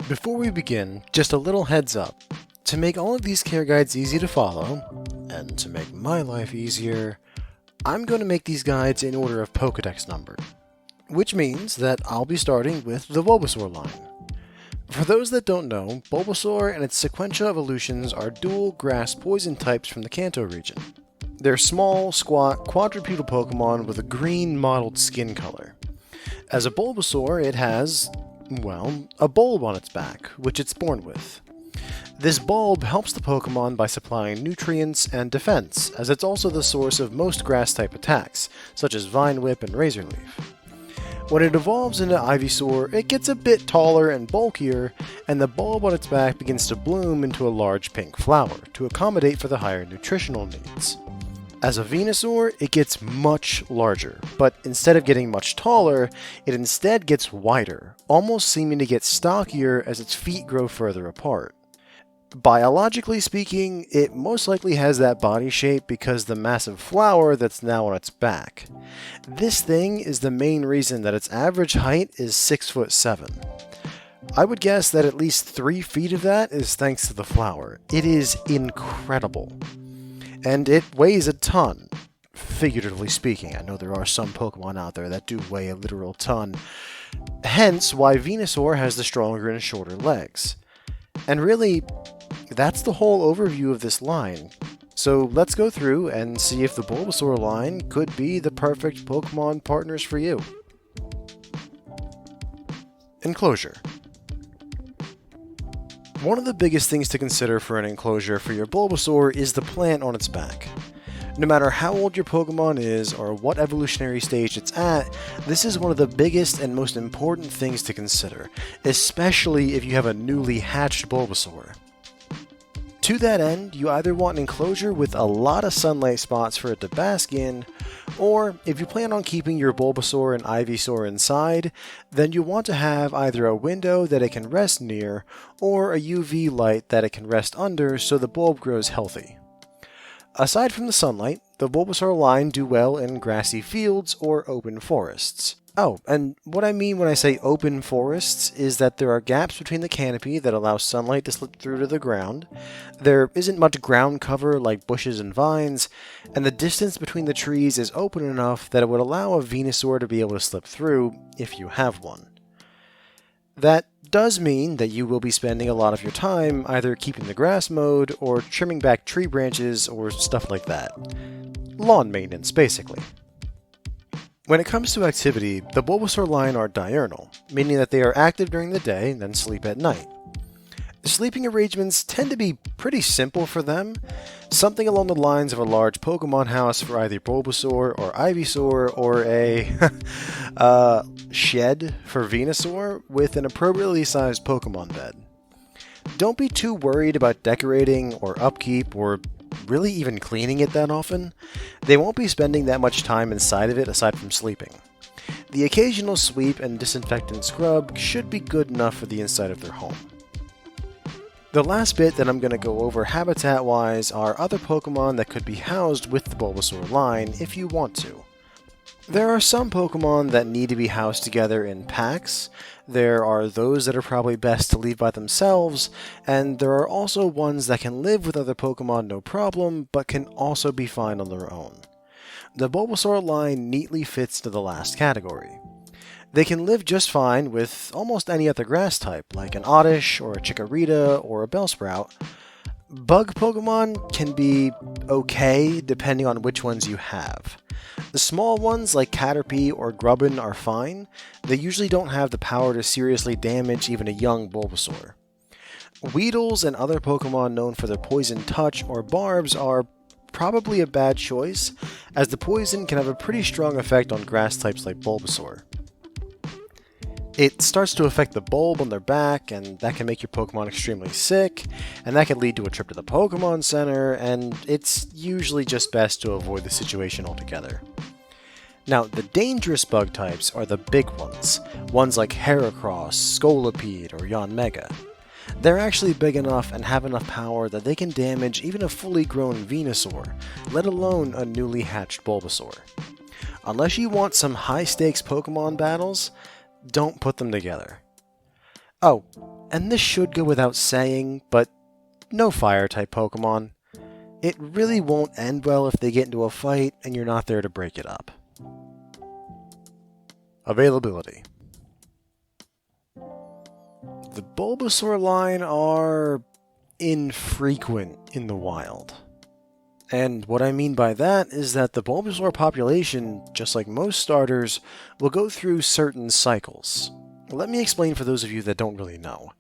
Before we begin, just a little heads up. To make all of these care guides easy to follow, and to make my life easier, I'm going to make these guides in order of Pokedex number, which means that I'll be starting with the Bulbasaur line. For those that don't know, Bulbasaur and its sequential evolutions are dual grass poison types from the Kanto region. They're small, squat, quadrupedal Pokemon with a green mottled skin color. As a Bulbasaur, it has, well, a bulb on its back, which it's born with. This bulb helps the Pokemon by supplying nutrients and defense, as it's also the source of most grass-type attacks, such as Vine Whip and Razor Leaf. When it evolves into Ivysaur, it gets a bit taller and bulkier, and the bulb on its back begins to bloom into a large pink flower to accommodate for the higher nutritional needs. As a Venusaur, it gets much larger, but instead of getting much taller, it instead gets wider, almost seeming to get stockier as its feet grow further apart. Biologically speaking, it most likely has that body shape because the massive flower that's now on its back. This thing is the main reason that its average height is 6'7". I would guess that at least 3 feet of that is thanks to the flower. It is incredible. And it weighs a ton, figuratively speaking. I know there are some Pokemon out there that do weigh a literal ton. Hence why Venusaur has the stronger and shorter legs. And really, that's the whole overview of this line. So let's go through and see if the Bulbasaur line could be the perfect Pokemon partners for you. Enclosure. One of the biggest things to consider for an enclosure for your Bulbasaur is the plant on its back. No matter how old your Pokemon is or what evolutionary stage it's at, this is one of the biggest and most important things to consider, especially if you have a newly hatched Bulbasaur. To that end, you either want an enclosure with a lot of sunlight spots for it to bask in, or if you plan on keeping your Bulbasaur and Ivysaur inside, then you want to have either a window that it can rest near, or a UV light that it can rest under so the bulb grows healthy. Aside from the sunlight, the Bulbasaur line do well in grassy fields or open forests. Oh, and what I mean when I say open forests is that there are gaps between the canopy that allow sunlight to slip through to the ground, there isn't much ground cover like bushes and vines, and the distance between the trees is open enough that it would allow a Venusaur to be able to slip through, if you have one. That does mean that you will be spending a lot of your time either keeping the grass mowed or trimming back tree branches or stuff like that. Lawn maintenance, basically. When it comes to activity, the Bulbasaur line are diurnal, meaning that they are active during the day and then sleep at night. Sleeping arrangements tend to be pretty simple for them, something along the lines of a large Pokemon house for either Bulbasaur or Ivysaur, or a shed for Venusaur with an appropriately sized Pokemon bed. Don't be too worried about decorating or upkeep or really even cleaning it that often. They won't be spending that much time inside of it aside from sleeping. The occasional sweep and disinfectant scrub should be good enough for the inside of their home. The last bit that I'm going to go over habitat-wise are other Pokemon that could be housed with the Bulbasaur line if you want to. There are some Pokemon that need to be housed together in packs, there are those that are probably best to leave by themselves, and there are also ones that can live with other Pokemon no problem, but can also be fine on their own. The Bulbasaur line neatly fits to the last category. They can live just fine with almost any other grass type, like an Oddish, or a Chikorita, or a Bellsprout. Bug Pokemon can be okay depending on which ones you have. The small ones like Caterpie or Grubbin are fine. They usually don't have the power to seriously damage even a young Bulbasaur. Weedles and other Pokemon known for their poison touch or barbs are probably a bad choice, as the poison can have a pretty strong effect on grass types like Bulbasaur. It starts to affect the bulb on their back, and that can make your Pokemon extremely sick, and that can lead to a trip to the Pokemon Center, and it's usually just best to avoid the situation altogether. Now, the dangerous bug types are the big ones like Heracross, Scolipede, or Yanmega. They're actually big enough and have enough power that they can damage even a fully grown Venusaur, let alone a newly hatched Bulbasaur. Unless you want some high-stakes Pokemon battles, don't put them together. Oh, And this should go without saying, but no fire-type Pokemon. It really won't end well if they get into a fight and you're not there to break it up. Availability. The Bulbasaur line are infrequent in the wild. And what I mean by that is that the Bulbasaur population, just like most starters, will go through certain cycles. Let me explain for those of you that don't really know.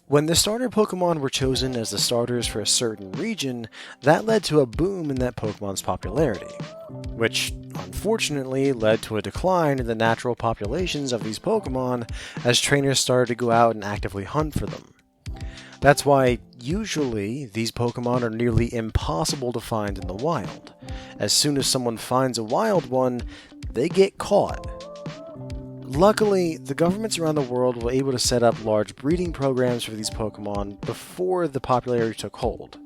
When the starter Pokemon were chosen as the starters for a certain region, that led to a boom in that Pokemon's popularity, which unfortunately led to a decline in the natural populations of these Pokemon as trainers started to go out and actively hunt for them. That's why, usually, these Pokemon are nearly impossible to find in the wild. As soon as someone finds a wild one, they get caught. Luckily, the governments around the world were able to set up large breeding programs for these Pokemon before the popularity took hold.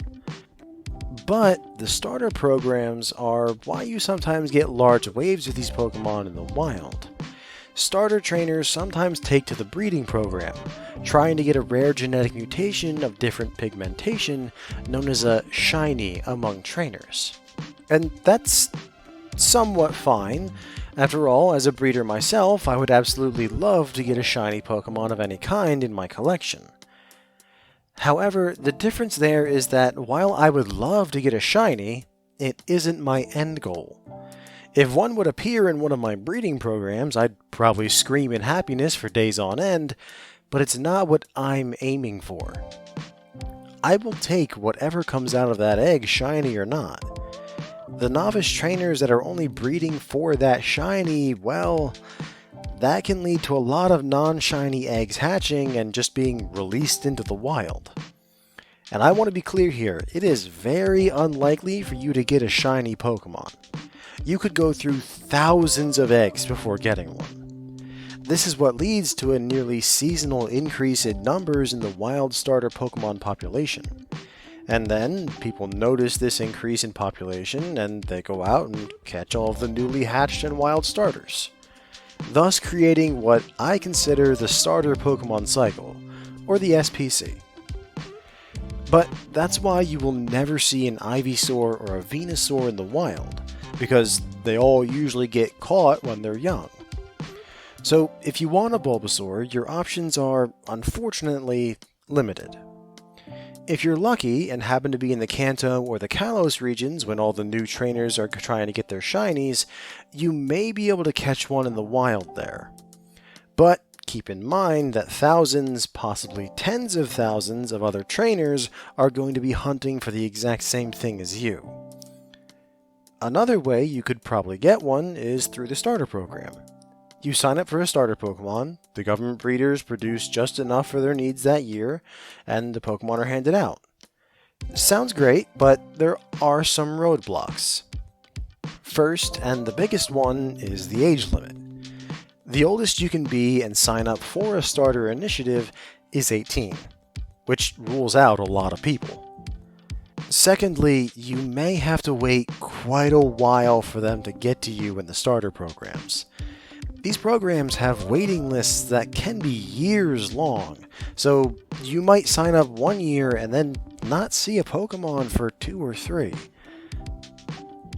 But the starter programs are why you sometimes get large waves of these Pokemon in the wild. Starter trainers sometimes take to the breeding program, trying to get a rare genetic mutation of different pigmentation known as a shiny among trainers. And that's somewhat fine. After all, as a breeder myself, I would absolutely love to get a shiny Pokemon of any kind in my collection. However, the difference there is that while I would love to get a shiny, it isn't my end goal. If one would appear in one of my breeding programs, I'd probably scream in happiness for days on end, but it's not what I'm aiming for. I will take whatever comes out of that egg, shiny or not. The novice trainers that are only breeding for that shiny, well, that can lead to a lot of non-shiny eggs hatching and just being released into the wild. And I want to be clear here, it is very unlikely for you to get a shiny Pokemon. You could go through thousands of eggs before getting one. This is what leads to a nearly seasonal increase in numbers in the wild starter Pokemon population. And then, people notice this increase in population, and they go out and catch all of the newly hatched and wild starters, thus creating what I consider the starter Pokemon cycle, or the SPC. But that's why you will never see an Ivysaur or a Venusaur in the wild, because they all usually get caught when they're young. So if you want a Bulbasaur, your options are, unfortunately, limited. If you're lucky and happen to be in the Kanto or the Kalos regions when all the new trainers are trying to get their shinies, you may be able to catch one in the wild there. But keep in mind that thousands, possibly tens of thousands of other trainers are going to be hunting for the exact same thing as you. Another way you could probably get one is through the starter program. You sign up for a starter Pokemon, the government breeders produce just enough for their needs that year, and the Pokemon are handed out. Sounds great, but there are some roadblocks. First, and the biggest one, is the age limit. The oldest you can be and sign up for a starter initiative is 18, which rules out a lot of people. Secondly, you may have to wait quite a while for them to get to you in the starter programs. These programs have waiting lists that can be years long, so you might sign up 1 year and then not see a Pokemon for 2 or 3.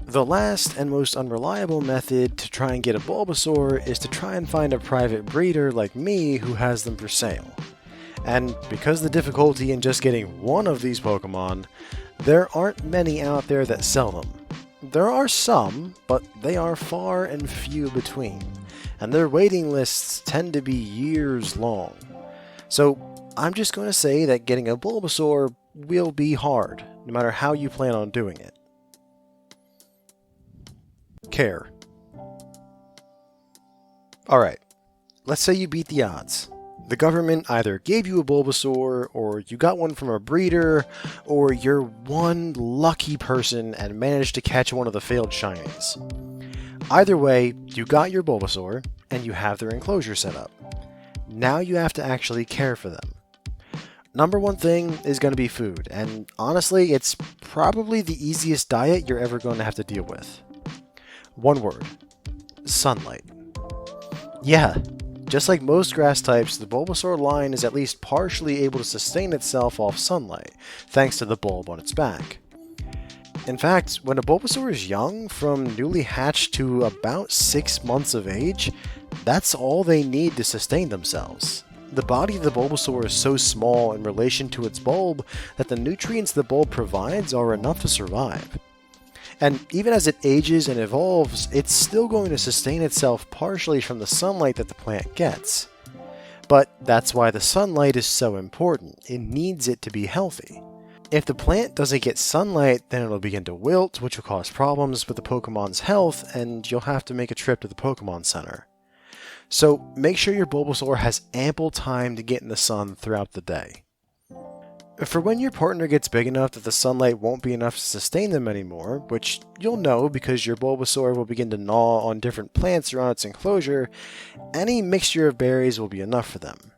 The last and most unreliable method to try and get a Bulbasaur is to try and find a private breeder like me who has them for sale. And because of the difficulty in just getting one of these Pokemon, there aren't many out there that sell them. There are some, but they are far and few between, and their waiting lists tend to be years long. So I'm just going to say that getting a Bulbasaur will be hard, no matter how you plan on doing it. Care. Alright, let's say you beat the odds. The government either gave you a Bulbasaur, or you got one from a breeder, or you're one lucky person and managed to catch one of the failed shinies. Either way, you got your Bulbasaur, and you have their enclosure set up. Now you have to actually care for them. Number one thing is going to be food, and honestly, it's probably the easiest diet you're ever going to have to deal with. One word: sunlight. Yeah, Just like most grass types, the Bulbasaur line is at least partially able to sustain itself off sunlight, thanks to the bulb on its back. In fact, when a Bulbasaur is young, from newly hatched to about 6 months of age, that's all they need to sustain themselves. The body of the Bulbasaur is so small in relation to its bulb that the nutrients the bulb provides are enough to survive. And even as it ages and evolves, it's still going to sustain itself partially from the sunlight that the plant gets. But that's why the sunlight is so important. It needs it to be healthy. If the plant doesn't get sunlight, then it'll begin to wilt, which will cause problems with the Pokemon's health, and you'll have to make a trip to the Pokemon Center. So make sure your Bulbasaur has ample time to get in the sun throughout the day. For when your partner gets big enough that the sunlight won't be enough to sustain them anymore, which you'll know because your Bulbasaur will begin to gnaw on different plants around its enclosure, any mixture of berries will be enough for them.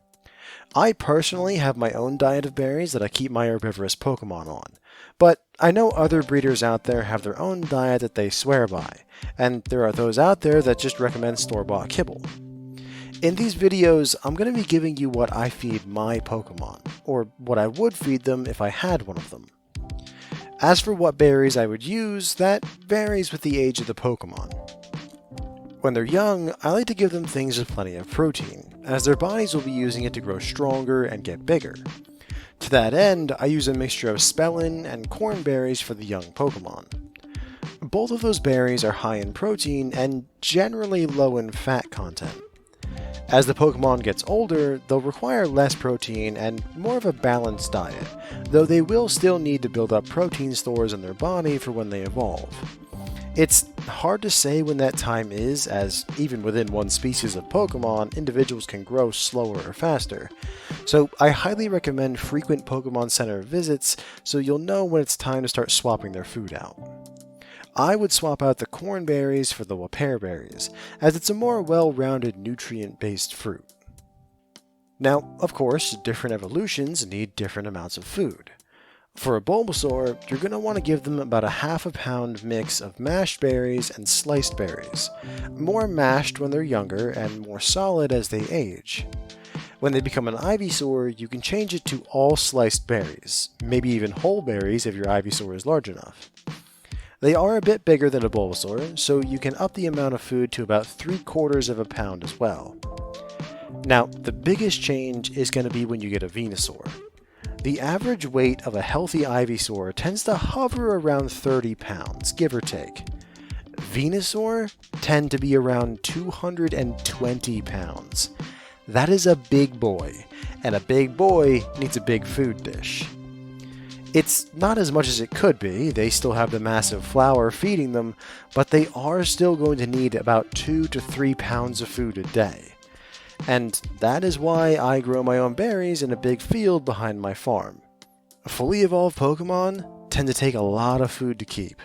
I personally have my own diet of berries that I keep my herbivorous Pokemon on, but I know other breeders out there have their own diet that they swear by, and there are those out there that just recommend store-bought kibble. In these videos, I'm going to be giving you what I feed my Pokemon, or what I would feed them if I had one of them. As for what berries I would use, that varies with the age of the Pokemon. When they're young, I like to give them things with plenty of protein, as their bodies will be using it to grow stronger and get bigger. To that end, I use a mixture of spellin and corn berries for the young Pokemon. Both of those berries are high in protein and generally low in fat content. As the Pokemon gets older, they'll require less protein and more of a balanced diet, though they will still need to build up protein stores in their body for when they evolve. It's hard to say when that time is, as even within one species of Pokemon, individuals can grow slower or faster, so I highly recommend frequent Pokemon Center visits so you'll know when it's time to start swapping their food out. I would swap out the corn berries for the pear berries, as it's a more well-rounded nutrient-based fruit. Now, of course, different evolutions need different amounts of food. For a Bulbasaur, you're going to want to give them about a half a pound mix of mashed berries and sliced berries, more mashed when they're younger and more solid as they age. When they become an Ivysaur, you can change it to all sliced berries, maybe even whole berries if your Ivysaur is large enough. They are a bit bigger than a Bulbasaur, so you can up the amount of food to about 3/4 of a pound as well. Now, the biggest change is going to be when you get a Venusaur. The average weight of a healthy Ivysaur tends to hover around 30 pounds, give or take. Venusaur tend to be around 220 pounds. That is a big boy, and a big boy needs a big food dish. It's not as much as it could be, they still have the massive flower feeding them, but they are still going to need about 2 to 3 pounds of food a day. And that is why I grow my own berries in a big field behind my farm. Fully evolved Pokemon tend to take a lot of food to keep.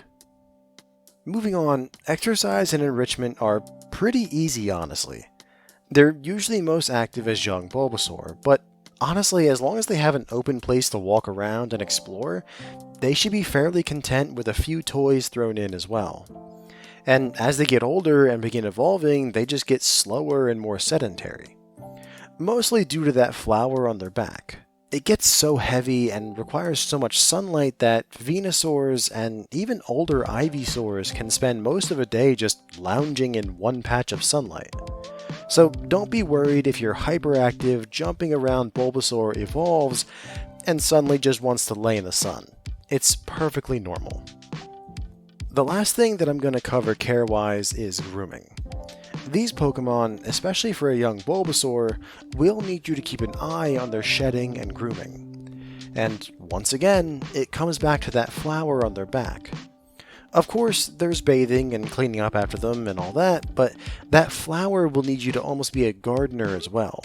Moving on, exercise and enrichment are pretty easy, honestly. They're usually most active as young Bulbasaur, but honestly, as long as they have an open place to walk around and explore, they should be fairly content with a few toys thrown in as well. And as they get older and begin evolving, they just get slower and more sedentary. Mostly due to that flower on their back. It gets so heavy and requires so much sunlight that Venusaurs and even older Ivysaurs can spend most of a day just lounging in one patch of sunlight. So don't be worried if your hyperactive, jumping around Bulbasaur evolves and suddenly just wants to lay in the sun. It's perfectly normal. The last thing that I'm going to cover care-wise is grooming. These Pokemon, especially for a young Bulbasaur, will need you to keep an eye on their shedding and grooming. And once again, it comes back to that flower on their back. Of course, there's bathing and cleaning up after them and all that, but that flower will need you to almost be a gardener as well.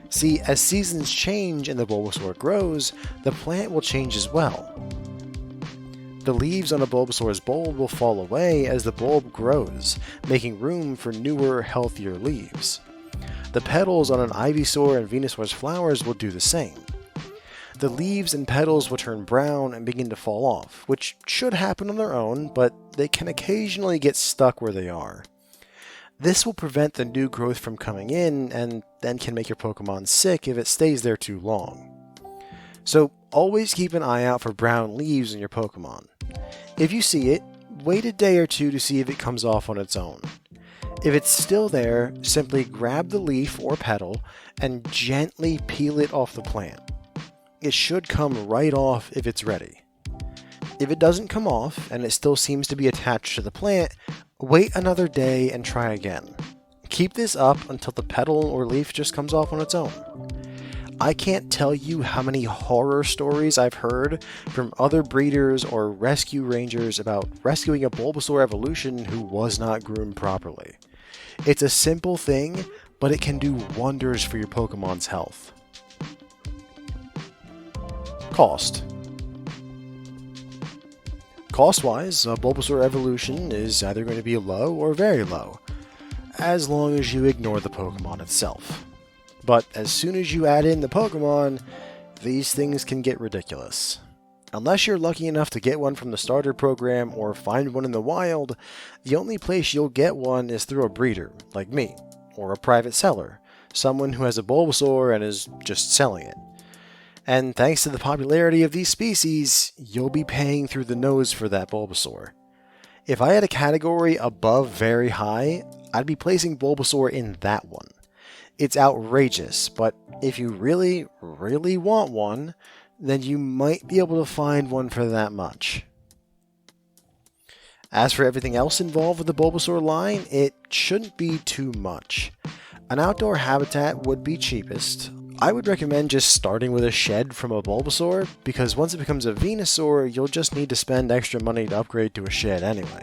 See, as seasons change and the Bulbasaur grows, the plant will change as well. The leaves on a Bulbasaur's bulb will fall away as the bulb grows, making room for newer, healthier leaves. The petals on an Ivysaur and Venusaur's flowers will do the same. The leaves and petals will turn brown and begin to fall off, which should happen on their own, but they can occasionally get stuck where they are. This will prevent the new growth from coming in and then can make your Pokemon sick if it stays there too long. So always keep an eye out for brown leaves in your Pokemon. If you see it, wait a day or two to see if it comes off on its own. If it's still there, simply grab the leaf or petal and gently peel it off the plant. It should come right off if it's ready. If it doesn't come off and it still seems to be attached to the plant, wait another day and try again. Keep this up until the petal or leaf just comes off on its own. I can't tell you how many horror stories I've heard from other breeders or rescue rangers about rescuing a Bulbasaur evolution who was not groomed properly. It's a simple thing, but it can do wonders for your Pokemon's health. Cost. Cost-wise, a Bulbasaur evolution is either going to be low or very low, as long as you ignore the Pokemon itself. But as soon as you add in the Pokemon, these things can get ridiculous. Unless you're lucky enough to get one from the starter program or find one in the wild, the only place you'll get one is through a breeder, like me, or a private seller, someone who has a Bulbasaur and is just selling it. And thanks to the popularity of these species, you'll be paying through the nose for that Bulbasaur. If I had a category above very high, I'd be placing Bulbasaur in that one. It's outrageous, but if you really, really want one, then you might be able to find one for that much. As for everything else involved with the Bulbasaur line, it shouldn't be too much. An outdoor habitat would be cheapest. I would recommend just starting with a shed from a Bulbasaur, because once it becomes a Venusaur, you'll just need to spend extra money to upgrade to a shed anyway.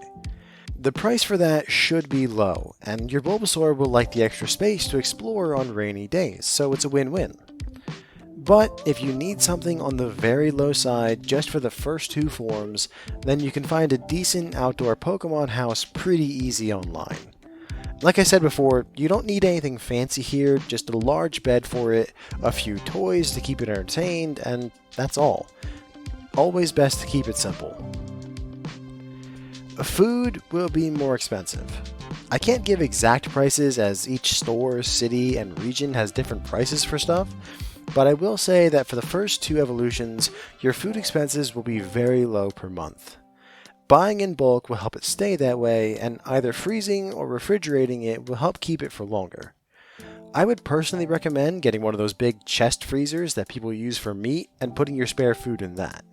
The price for that should be low, and your Bulbasaur will like the extra space to explore on rainy days, so it's a win-win. But if you need something on the very low side just for the first two forms, then you can find a decent outdoor Pokemon house pretty easy online. Like I said before, you don't need anything fancy here, just a large bed for it, a few toys to keep it entertained, and that's all. Always best to keep it simple. Food will be more expensive. I can't give exact prices as each store, city, and region has different prices for stuff, but I will say that for the first two evolutions, your food expenses will be very low per month. Buying in bulk will help it stay that way, and either freezing or refrigerating it will help keep it for longer. I would personally recommend getting one of those big chest freezers that people use for meat and putting your spare food in that.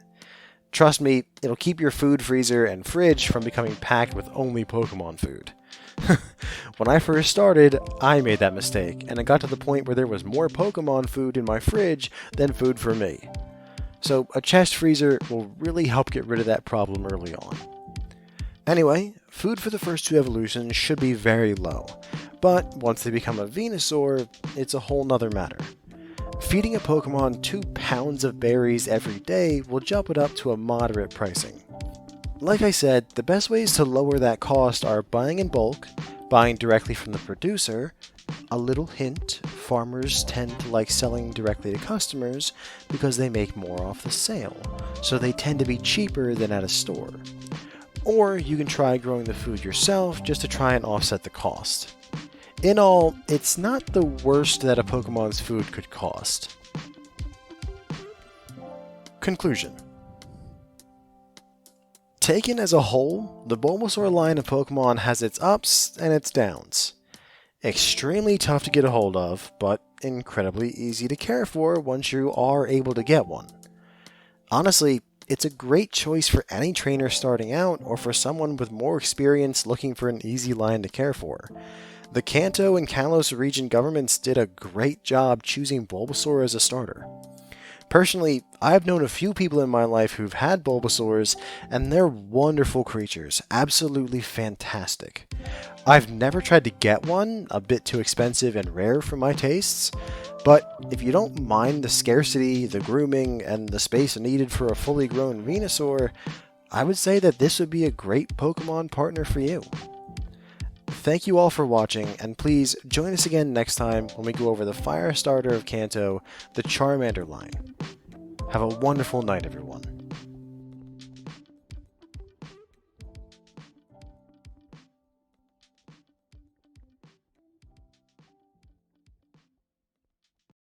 Trust me, it'll keep your food freezer and fridge from becoming packed with only Pokemon food. When I first started, I made that mistake, and it got to the point where there was more Pokemon food in my fridge than food for me. So a chest freezer will really help get rid of that problem early on. Anyway, food for the first two evolutions should be very low, but once they become a Venusaur, it's a whole nother matter. Feeding a Pokemon 2 pounds of berries every day will jump it up to a moderate pricing. Like I said, the best ways to lower that cost are buying in bulk, buying directly from the producer. A little hint, farmers tend to like selling directly to customers because they make more off the sale, so they tend to be cheaper than at a store. Or you can try growing the food yourself just to try and offset the cost. In all, it's not the worst that a Pokemon's food could cost. Conclusion. Taken as a whole, the Bulbasaur line of Pokemon has its ups and its downs. Extremely tough to get a hold of, but incredibly easy to care for once you are able to get one. Honestly, it's a great choice for any trainer starting out or for someone with more experience looking for an easy line to care for. The Kanto and Kalos region governments did a great job choosing Bulbasaur as a starter. Personally, I've known a few people in my life who've had Bulbasaurs, and they're wonderful creatures, absolutely fantastic. I've never tried to get one, a bit too expensive and rare for my tastes, but if you don't mind the scarcity, the grooming, and the space needed for a fully grown Venusaur, I would say that this would be a great Pokemon partner for you. Thank you all for watching, and please join us again next time when we go over the fire starter of Kanto, the Charmander line. Have a wonderful night, everyone.